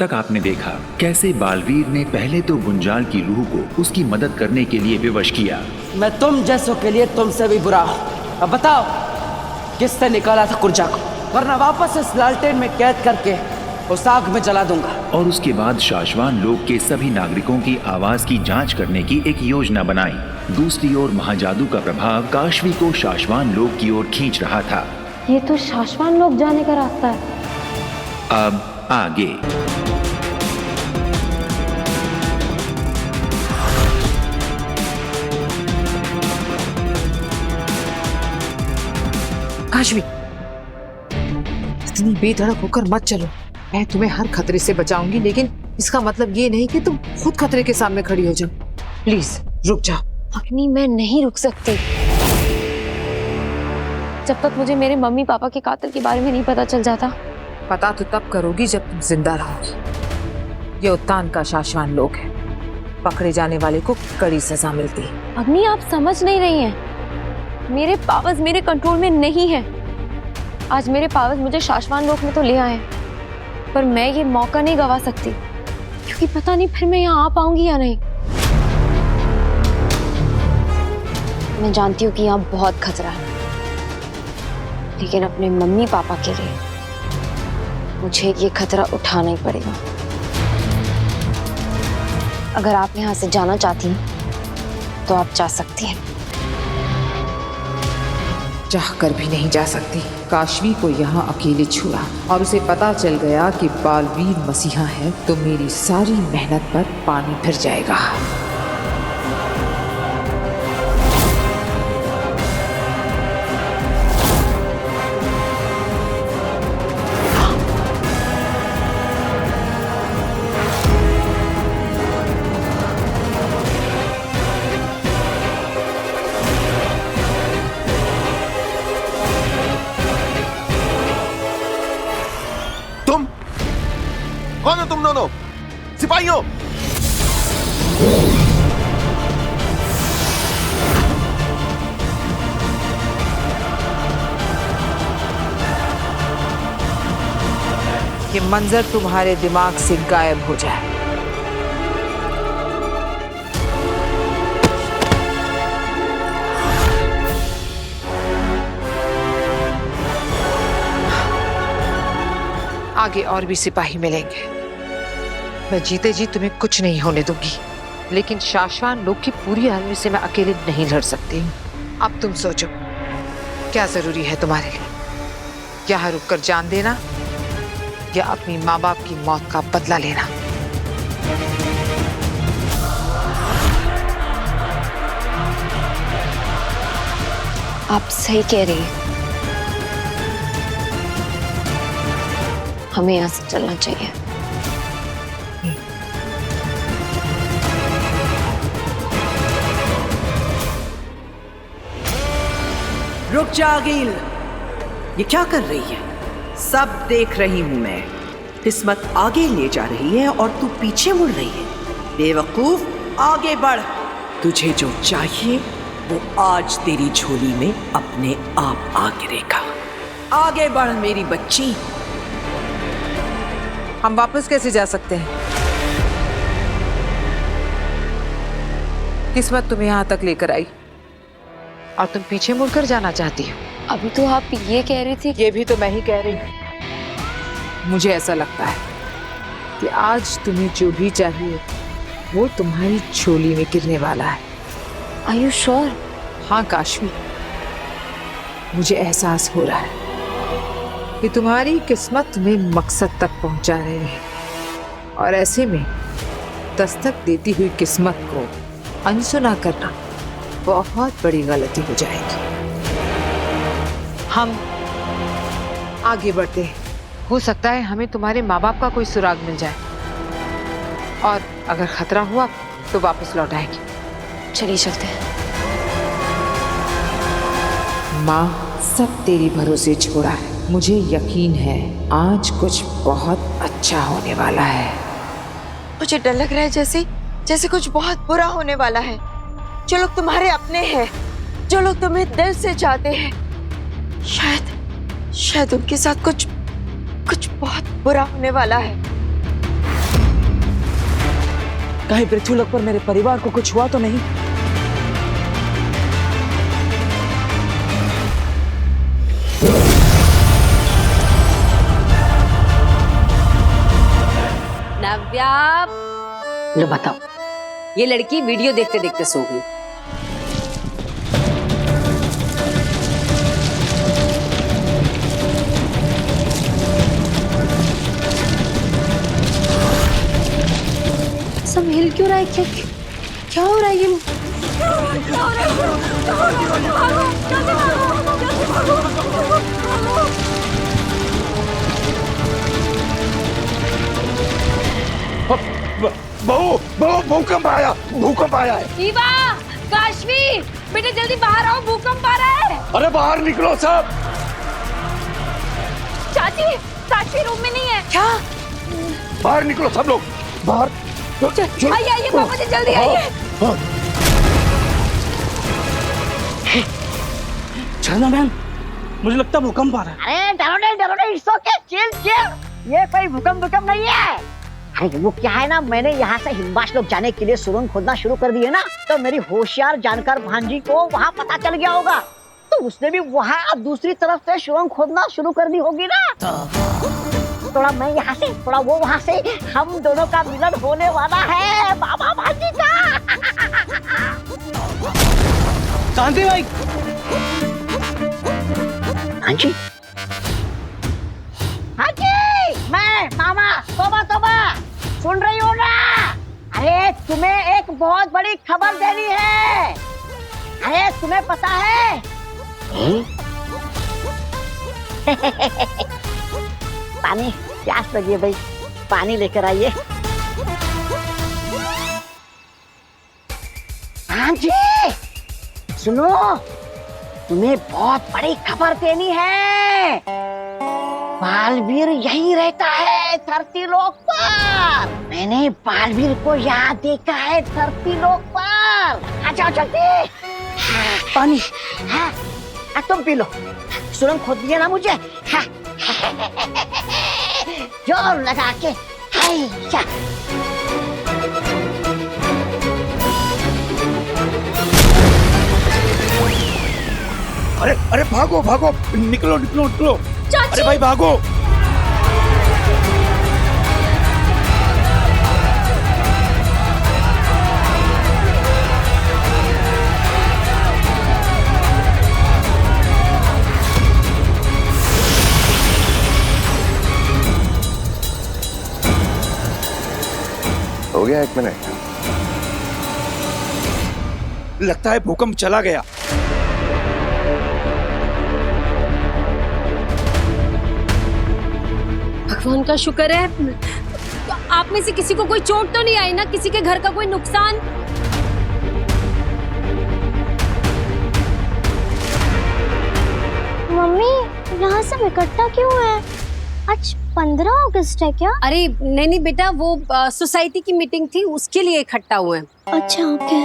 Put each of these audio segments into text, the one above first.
तक आपने देखा कैसे बालवीर ने पहले तो गुंजाल की रूह को उसकी मदद करने के लिए विवश किया। मैं तुम जैसों के लिए तुमसे भी बुरा हूँ। अब बताओ किसने निकाला था कुर्जा को, वरना वापस इस लालटेन में कैद करके उस आग में जला दूंगा। और उसके बाद शाश्वान लोक के सभी नागरिकों की आवाज की जांच करने की एक योजना बनाई। दूसरी ओर महाजादू का प्रभाव काशवी को शाश्वान लोक की ओर खींच रहा था। ये तो शाश्वान लोक जाने का रास्ता है। अब आगे। काशवी, इतनी बेधड़क होकर मत चलो। मैं तुम्हें हर खतरे से बचाऊंगी, लेकिन इसका मतलब ये नहीं कि तुम खुद खतरे के सामने खड़ी हो जाओ। प्लीज रुक जाओ। अग्नि, मैं नहीं रुक सकती जब तक मुझे मेरे मम्मी पापा के कातिल के बारे में नहीं पता चल जाता। पता तो तब करोगी जब तुम जिंदा रहोगी। ये उत्तान का शाश्वान लोक है, पकड़े जाने वाले को कड़ी सजा मिलती है। अग्नि, आप समझ नहीं रही हैं। मेरे पावर्स मेरे कंट्रोल में नहीं है। आज मेरे पावर्स मुझे शाश्वान लोक में तो ले आए, पर मैं ये मौका नहीं गवा सकती, क्योंकि पता नहीं फिर मैं यहाँ आ पाऊंगी या नहीं। मैं जानती हूँ कि यहाँ बहुत खतरा है, लेकिन अपने मम्मी पापा के लिए मुझे ये खतरा उठाना ही पड़ेगा। अगर आप यहाँ से जाना चाहती हैं तो आप जा सकती हैं। चाहकर भी नहीं जा सकती। काशवी को यहाँ अकेले छोड़ा और उसे पता चल गया कि बालवीर मसीहा है, तो मेरी सारी मेहनत पर पानी फिर जाएगा। कौन हो तुम दोनों? सिपाहियों! ये मंजर तुम्हारे दिमाग से गायब हो जाए। आगे और भी सिपाही मिलेंगे। मैं जीते जी तुम्हें कुछ नहीं होने दूंगी, लेकिन शाश्वान लोक की पूरी आर्मी से मैं अकेले नहीं लड़ सकती हूँ। अब तुम सोचो क्या जरूरी है तुम्हारे लिए, यहाँ रुककर जान देना या अपनी माँ बाप की मौत का बदला लेना। आप सही कह रही हैं। हमें यहाँ से चलना चाहिए। रुक जा अगील, ये क्या कर रही है? सब देख रही हूं मैं। किस्मत आगे ले जा रही है और तू पीछे मुड़ रही है। बेवकूफ, आगे बढ़। तुझे जो चाहिए वो आज तेरी झोली में अपने आप आ गिरेगा। आगे बढ़ मेरी बच्ची। हम वापस कैसे जा सकते हैं? किस्मत तुम्हें यहाँ तक लेकर आई और तुम पीछे मुड़कर जाना चाहती हो। अभी तो आप ये कह रही थी। ये भी तो मैं ही कह रही हूँ। मुझे ऐसा लगता है कि आज तुम्हें जो भी चाहिए वो तुम्हारी झोली में गिरने वाला है। Are you sure? हाँ काशवी, मुझे एहसास हो रहा है कि तुम्हारी किस्मत तुम्हें मकसद तक पहुंचा रही है, और ऐसे में दस्तक देती हुई किस्मत को अनसुना करना बहुत बड़ी गलती हो जाएगी। हम आगे बढ़ते हैं। हो सकता है हमें तुम्हारे माँ बाप का कोई सुराग मिल जाए, और अगर खतरा हुआ तो वापस लौट आएंगे। चलिए चलते हैं। माँ, सब तेरी भरोसे छोड़ा है। मुझे यकीन है आज कुछ बहुत अच्छा होने वाला है। मुझे डर लग रहा है जैसे कुछ बहुत बुरा होने वाला है। जो लोग तुम्हारे अपने हैं, जो लोग तुम्हें दिल से चाहते हैं, शायद उनके साथ कुछ बहुत बुरा होने वाला है। कहीं पृथ्वीलोक पर मेरे परिवार को कुछ हुआ तो नहीं? नव्या, लो बताओ, ये लड़की वीडियो देखते देखते सो गई। सब हिल क्यों रहा है? क्या हो रहा है ये? बहू बहू भूकंप आया, भूकंप आया है। ईवा, काशवी, बेटे जल्दी बाहर आओ, भूकंप आ रहा है। अरे बाहर निकलो सब। चाची, काशवी रूम में नहीं है। क्या? बाहर निकलो सब लोग, बाहर। आइए आइए पापा जी, जल्दी आइए। झरना बहन, मुझे लगता है भूकंप आ रहा है। अरे डरो नहीं, इट्स ओके, चिल। ये कोई भूकंप नहीं है। अरे वो क्या है ना, मैंने यहाँ से हिमवास लोग जाने के लिए सुरंग खोदना शुरू कर दी है ना, तो मेरी होशियार जानकार भांजी को वहाँ पता चल गया होगा, तो उसने भी वहाँ दूसरी तरफ से सुरंग खोदना शुरू कर दी होगी ना। थोड़ा मैं यहाँ से, थोड़ा वो वहाँ से, हम दोनों का मिलन होने वाला है बाबा भांजी का। शांति भाई। भांजी, मैं मामा, तोबा, सुन रही हो ना? अरे तुम्हें एक बहुत बड़ी खबर देनी है। अरे तुम्हें पता है? पानी, प्यास लगी है भाई, पानी लेकर आइए। हाँ जी, सुनो, तुम्हें बहुत बड़ी खबर देनी है। बालवीर यही रहता है धरती लोक पर। मैंने बालवीर को यहाँ देखा है धरती लोक पर। आ जाओ जल्दी। पानी। हाँ, तुम पी लो। सुरंग खोद दिया ना मुझे। हाँ। जोर लगा के। हाय। अरे अरे भागो भागो, निकलो निकलो निकलो। अरे भाई भागो। हो गया 1 मिनट। लगता है भूकंप चला गया। भगवान का शुक्र है, आप में से किसी को कोई चोट तो नहीं आई ना? किसी के घर का कोई नुकसान? मम्मी, यहाँ सब इकट्ठा क्यों है? आज 15 अगस्त है क्या? अरे नहीं बेटा, वो सोसाइटी की मीटिंग थी, उसके लिए इकट्ठा हुए हैं। अच्छा, ओके।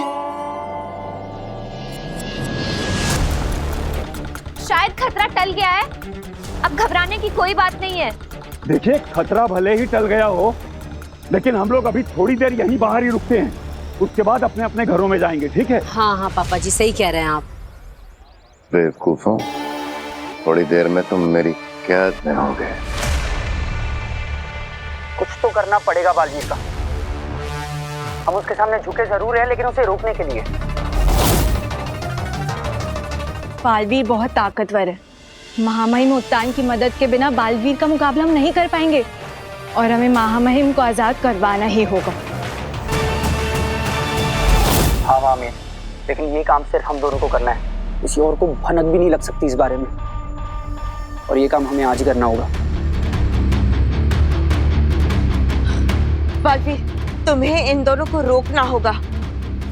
शायद खतरा टल गया है, अब घबराने की कोई बात नहीं है। देखिए, खतरा भले ही टल गया हो, लेकिन हम लोग अभी थोड़ी देर यहीं बाहर ही रुकते हैं, उसके बाद अपने अपने घरों में जाएंगे, ठीक है? हाँ पापा जी, सही कह रहे हैं आप। बेवकूफों, थोड़ी देर में तुम मेरी कैद में होगे। कुछ तो करना पड़ेगा बालवीर का। हम उसके सामने झुके जरूर है, लेकिन उसे रोकने के लिए। बालवीर बहुत ताकतवर है। महामहिम उत्तान की मदद के बिना बालवीर का मुकाबला हम नहीं कर पाएंगे, और हमें महामहिम को आजाद करवाना ही होगा। हाँ मामी, लेकिन ये काम सिर्फ हम दोनों को करना है, किसी और को भनक भी नहीं लग सकती इस बारे में, और ये काम हमें आज ही करना होगा। बालवीर, तुम्हें इन दोनों को रोकना होगा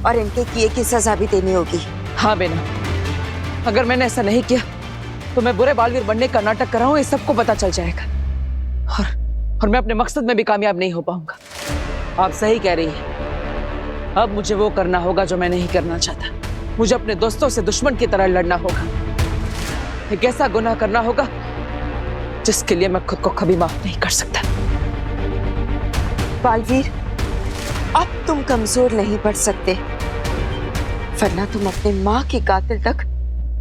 और इनके किए की सजा भी देनी होगी। हाँ बेना, अगर मैंने ऐसा नहीं किया तो मैं बुरे बालवीर बनने का नाटक कर रहा हूँ, ये सबको पता चल जाएगा, और मैं अपने मकसद में भी कामयाब नहीं हो पाऊंगा। आप सही कह रही हैं। अब मुझे वो करना होगा जो मैं नहीं करना चाहता। मुझे अपने दोस्तों से दुश्मन की तरह लड़ना होगा। एक ऐसा गुनाह करना होगा जिसके लिए मैं खुद को कभी माफ नहीं कर सकता। बालवीर, अब तुम कमजोर नहीं पड़ सकते, वरना तुम अपने माँ के कातिल तक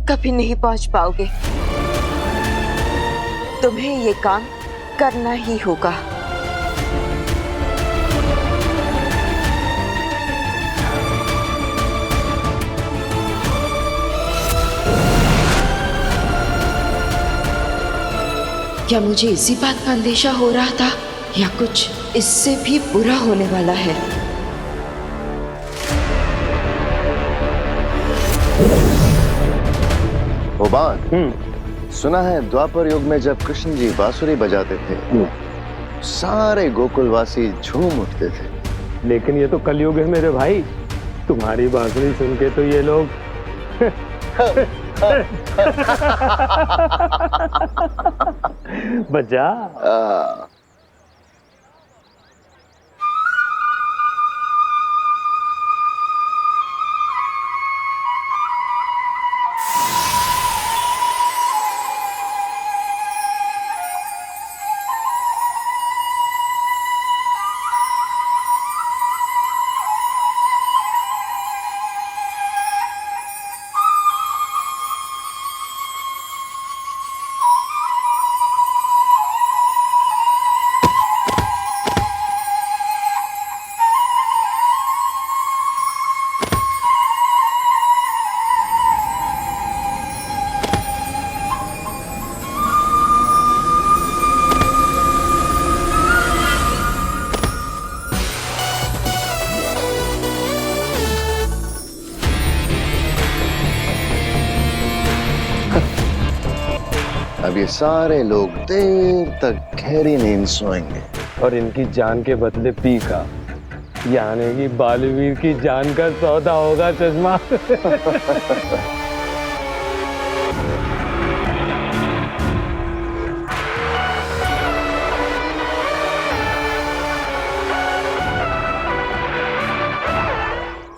कभी नहीं पहुंच पाओगे। तुम्हें ये काम करना ही होगा। क्या मुझे इसी बात का अंदेशा हो रहा था या कुछ इससे भी बुरा होने वाला है? वो बात सुना है द्वापर युग में जब कृष्ण जी बांसुरी बजाते थे सारे गोकुलवासी झूम उठते थे। लेकिन ये तो कलयुग है मेरे भाई, तुम्हारी बांसुरी सुन के तो ये लोग बजा। अब ये सारे लोग देर तक गहरी नींद सोएंगे और इनकी जान के बदले पी का, यानी कि बालवीर की जान का सौदा होगा चश्मा।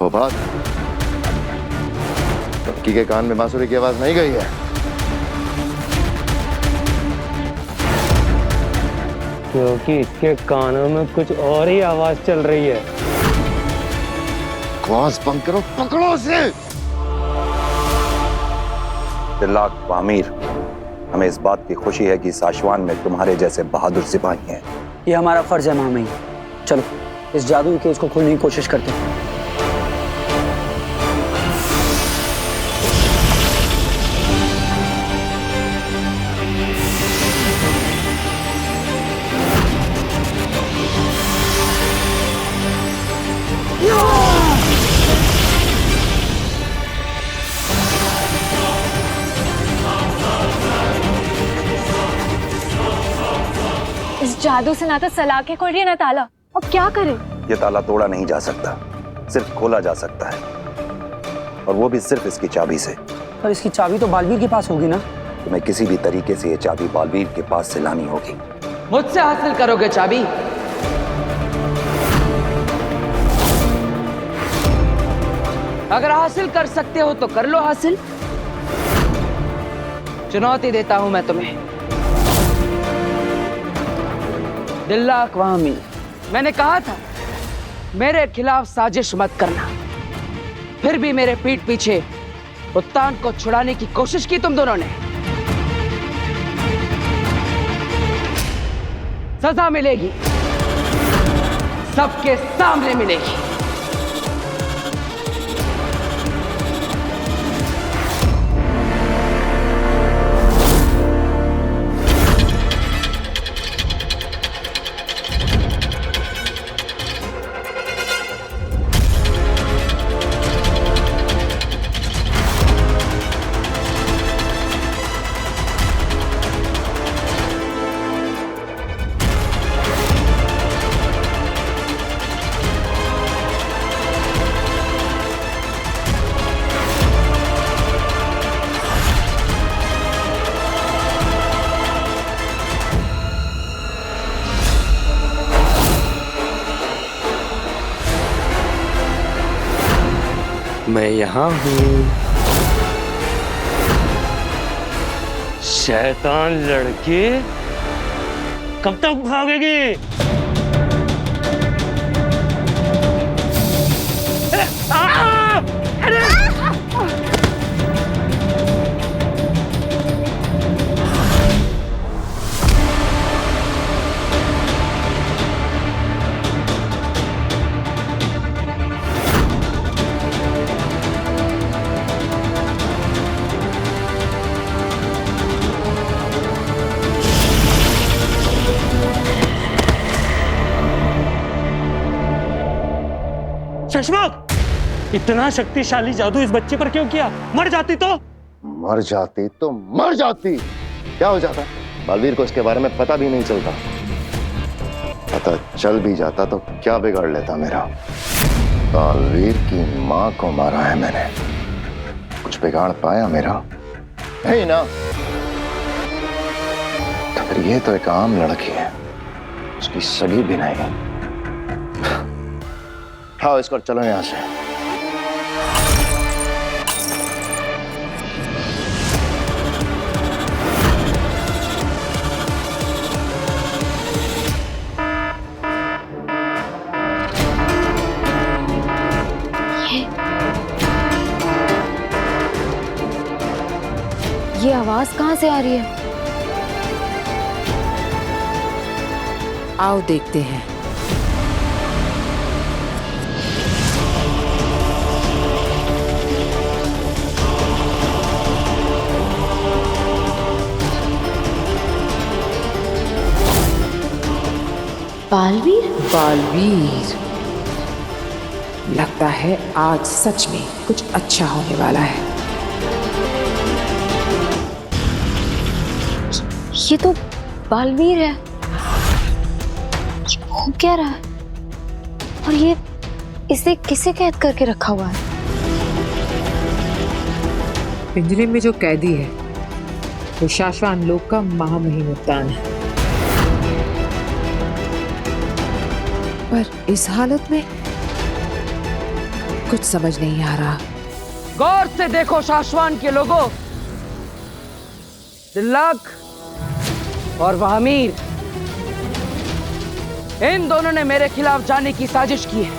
वो बात टंकी के कान में बांसुरी की आवाज नहीं गई है। क्योंकि इसके कानों में कुछ और ही आवाज चल रही है। आवाज बंद करो, पकड़ो उसे। तिल्लाक आमिर, हमें इस बात की खुशी है कि साशवान में तुम्हारे जैसे बहादुर सिपाही हैं। ये हमारा फर्ज है मामई। चलो इस जादुई केस को खोलने की कोशिश करते हैं। इस जादू से ना तो सलाखें खोल रही है ना ताला। अब क्या करें? ये ताला तोड़ा नहीं जा सकता, सिर्फ खोला जा सकता है, और वो भी सिर्फ इसकी चाबी से। पर इसकी चाबी तो बालवीर के पास होगी ना? तुम्हें किसी भी तरीके से ये चाबी बालवीर के पास से लानी होगी। मुझसे हासिल करोगे चाबी? अगर हासिल कर सकते हो तो कर लो हासिल। चुनौती देता हूं मैं तुम्हें। दिल्लाक वामी, मैंने कहा था मेरे खिलाफ साजिश मत करना, फिर भी मेरे पीठ पीछे उत्तान को छुड़ाने की कोशिश की तुम दोनों ने। सजा मिलेगी, सबके सामने मिलेगी। मैं यहाँ हूँ। शैतान लड़के, कब तक भागेगी? चश्मा, इतना शक्तिशाली जादू इस बच्चे पर क्यों किया? मर जाती तो मर जाती क्या हो जाता? बालवीर को इसके बारे में पता भी नहीं चलता। पता चल भी जाता तो क्या बिगाड़ लेता मेरा? बालवीर की मां को मारा है मैंने, कुछ बिगाड़ पाया मेरा? नहीं ना। तो फिर ये तो एक आम लड़की है, उसकी सगी भी नहीं। हाँ, इसको चलो यहां से। ये आवाज कहाँ से आ रही है? आओ देखते हैं। बालवीर? बालवीर, लगता है आज सच में कुछ अच्छा होने वाला है। ये तो बालवीर है। वो क्या रहा है? और ये इसे किसे कैद करके रखा हुआ है? पिंजरे में जो कैदी है वो शाश्वान लोक का महामहिम उत्तान है, पर इस हालत में कुछ समझ नहीं आ रहा। गौर से देखो शाश्वान के लोगों, तिलक और वहामीर, इन दोनों ने मेरे खिलाफ जाने की साजिश की है।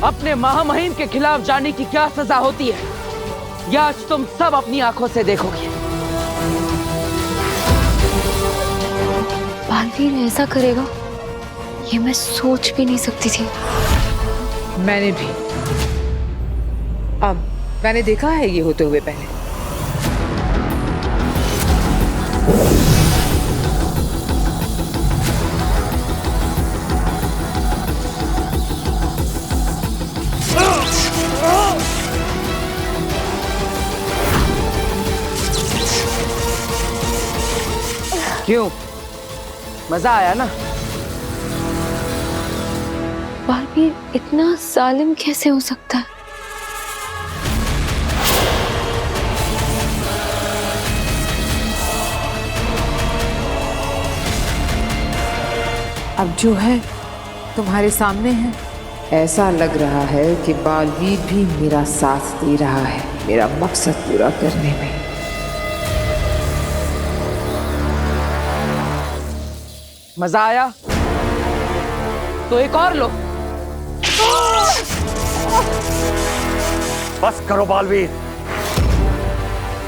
अपने महामहिम के खिलाफ जाने की क्या सजा होती है, यह आज तुम सब अपनी आंखों से देखोगे। बालवीर ऐसा करेगा, ये मैं सोच भी नहीं सकती थी। मैंने भी, अब मैंने देखा है ये होते हुए पहले। क्यों, मजा आया ना? बालवीर इतना जालिम कैसे हो सकता है? अब जो है तुम्हारे सामने है। ऐसा लग रहा है कि बालवीर भी मेरा साथ दे रहा है मेरा मकसद पूरा करने में। मजा आया तो एक और लो। बस करो बालवीर,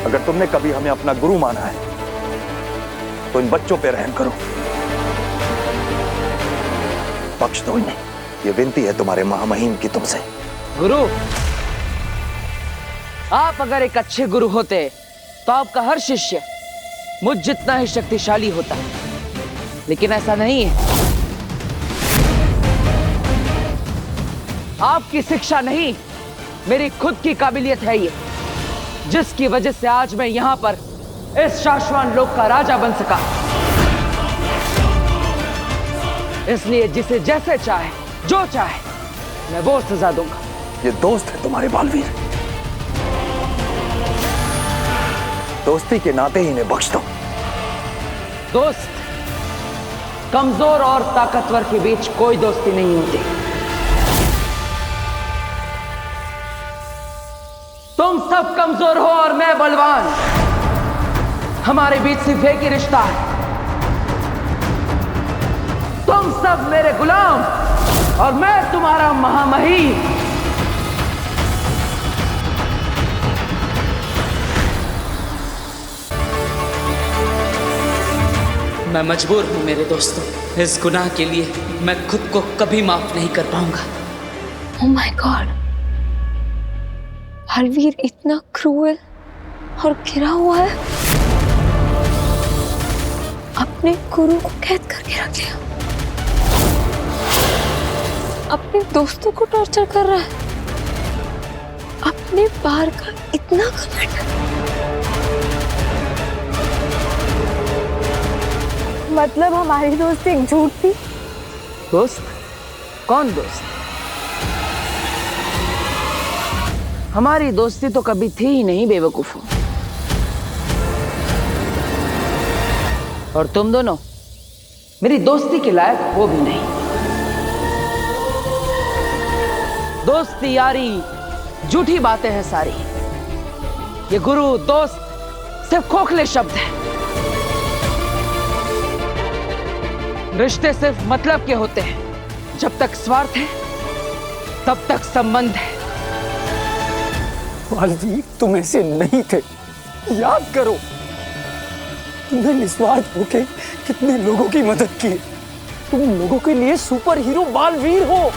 अगर तुमने कभी हमें अपना गुरु माना है तो इन बच्चों पे रहम करो, बख्श दो इन्हें। ये विनती है तुम्हारे महामहिम की तुमसे। गुरु, आप अगर एक अच्छे गुरु होते तो आपका हर शिष्य मुझ जितना ही शक्तिशाली होता, लेकिन ऐसा नहीं है। आपकी शिक्षा नहीं, मेरी खुद की काबिलियत है ये, जिसकी वजह से आज मैं यहां पर इस शाश्वान लोक का राजा बन सका। इसलिए जिसे जैसे चाहे, जो चाहे, मैं वो सजा दूंगा। ये दोस्त है तुम्हारे बालवीर, दोस्ती के नाते ही इन्हें बख्श दो। दोस्त, कमजोर और ताकतवर के बीच कोई दोस्ती नहीं होती। तुम सब कमजोर हो और मैं बलवान, हमारे बीच सिर्फ एक ही रिश्ता है। तुम सब मेरे गुलाम और मैं तुम्हारा महामहिम। मैं मजबूर हूं मेरे दोस्तों, इस गुनाह के लिए मैं खुद को कभी माफ नहीं कर पाऊंगा। ओह माय गॉड, बालवीर इतना क्रूएल और गिरा हुआ है, अपने गुरु को कैद करके रख लिया। अपने दोस्तों को टॉर्चर कर रहा है। अपने बाहर का इतना घमंड। मतलब हमारी दोस्ती एक झूठ थी। दोस्त? कौन दोस्त? हमारी दोस्ती तो कभी थी ही नहीं बेवकूफों। और तुम दोनों मेरी दोस्ती के लायक हो भी नहीं। दोस्ती यारी झूठी बातें हैं सारी। ये गुरु दोस्त सिर्फ खोखले शब्द हैं। रिश्ते सिर्फ मतलब के होते हैं। जब तक स्वार्थ है तब तक संबंध है। बालवीर, तुम ऐसे नहीं थे। याद करो, तुमने निस्वार्थ होके कितने लोगों की मदद की। तुम लोगों के लिए सुपर हीरो बालवीर हो।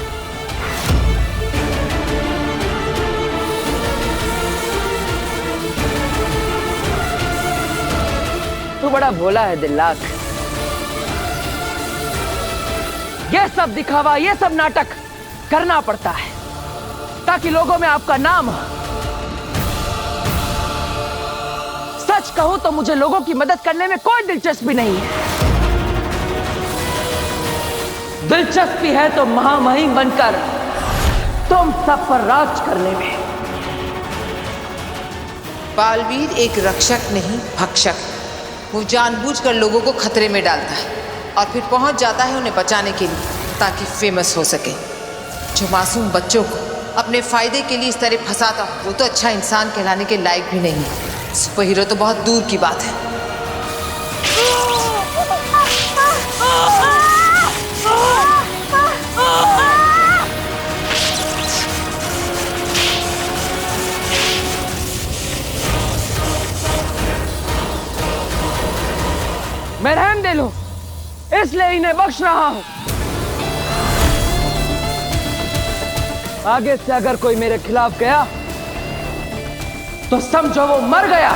तू बड़ा भोला है दिल्लाक। ये सब दिखावा, ये सब नाटक करना पड़ता है ताकि लोगों में आपका नाम हो। सच कहूं तो मुझे लोगों की मदद करने में कोई दिलचस्पी नहीं है। दिलचस्पी है तो महामहिम बनकर तुम सब पर राज करने में। बालवीर एक रक्षक नहीं, भक्षक। वो जानबूझकर लोगों को खतरे में डालता है और फिर पहुंच जाता है उन्हें बचाने के लिए ताकि फेमस हो सके। जो मासूम बच्चों को अपने फायदे के लिए इस तरह फंसाता वो तो अच्छा इंसान कहलाने के लायक भी नहीं है। सुपर हीरो तो बहुत दूर की बात है। मैं रहम दिल हूं, इसलिए इन्हें बख्श रहा हूं। आगे से अगर कोई मेरे खिलाफ गया तो समझो वो मर गया।